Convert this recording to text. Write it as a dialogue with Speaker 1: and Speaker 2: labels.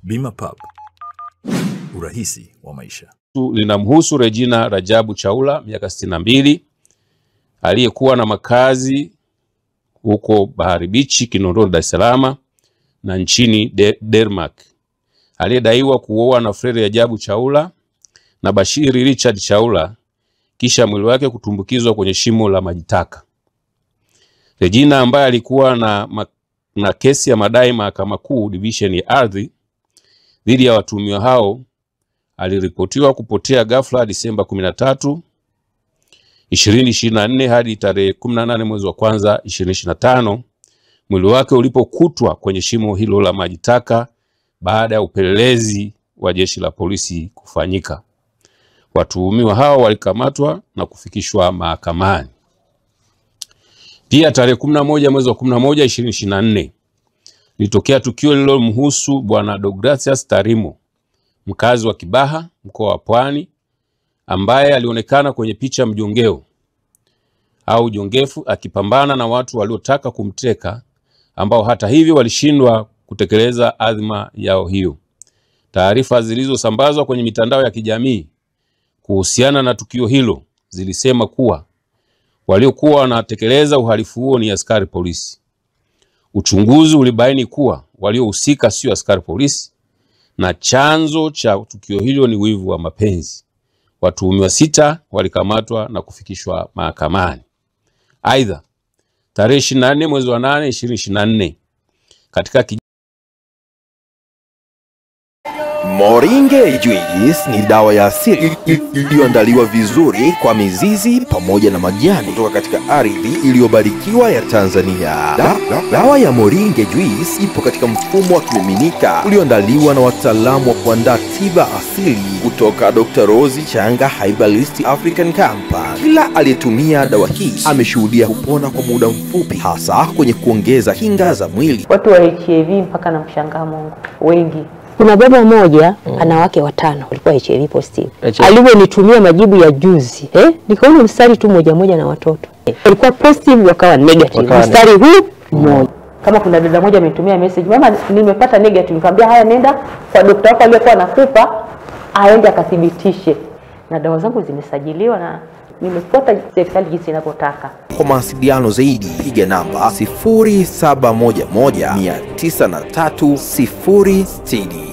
Speaker 1: Bima Pub, urahisi wa maisha.
Speaker 2: Linamhusu Regina Rajabu Chaula, miaka 62, aliyekuwa na makazi huko Bahari Beach, Kinondoni, Dar es Salaam na nchini Denmark, aliyedaiwa kuoa na Fred Rajabu Chaula na Bashiri Richard Chaula kisha mwili wake kutumbukizwa kwenye shimo la majitaka. Regina, ambaye alikuwa na kesi ya madai Mahakama Kuu Division ya Ardhi dhidi ya watuhumiwa hao, aliripotiwa kupotea ghafla Disemba 13, 2024 hadi tarehe 18 mwezi wa kwanza 2025, mwili wake ulipokutwa kwenye shimo hilo la majitaka baada ya upelelezi wa jeshi la polisi kufanyika. Watuhumiwa hao walikamatwa na kufikishwa mahakamani. Pia tarehe 11 mwezi wa 11 2024 litokea tukio lililomhusu Bwana Deogratias Tarimo, mkazi wa Kibaha, mkoa wa Pwani, ambaye alionekana kwenye picha mjongeo au jongefu akipambana na watu waliotaka kumteka, ambao hata hivyo walishindwa kutekeleza adhima yao hiyo. Taarifa zilizosambazwa kwenye mitandao ya kijamii kuhusiana na tukio hilo zilisema kuwa waliokuwa wanatekeleza uhalifu huo ni askari polisi. Uchunguzi ulibaini kuwa waliohusika sio askari polisi na chanzo cha tukio hilo ni wivu wa mapenzi. Watuhumiwa 6 walikamatwa na kufikishwa mahakamani. Aidha, tarehe 24 mwezi wa 8 2024 katika
Speaker 3: Moringe Juice ni dawa ya asili iliyoandaliwa vizuri kwa mizizi pamoja na majani kutoka katika ardhi iliyobarikiwa ya Tanzania. Dawa ya Moringe Juice ipo katika mfumo wa kimiminika ulioandaliwa na wataalamu wa kuandaa tiba asili kutoka Dr. Rose Changa Herbalist African Company. Kila aliyetumia dawa hii ameshuhudia kupona kwa muda mfupi, hasa kwenye kuongeza kinga za mwili.
Speaker 4: Watu wa HIV mpaka na mshangaa Mungu wengi.
Speaker 5: Kuna baba mmoja ana wake 5 walikuwa HIV positive. Aliponitumia majibu ya juzi, nikaona mstari tu moja na watoto. Walikuwa positive wakawa negative. Mstari huu mmoja.
Speaker 4: Kama kuna dada moja amenitumia message, mama nimepata negative, nikamwambia haya nenda kwa daktari wako aliyekuwa anakupa aende akathibitishe. Na dawa zangu zimesajiliwa na nimefuata serikali jinsi inavyotaka.
Speaker 3: Kwa mawasiliano zaidi piga namba 0711 903 060.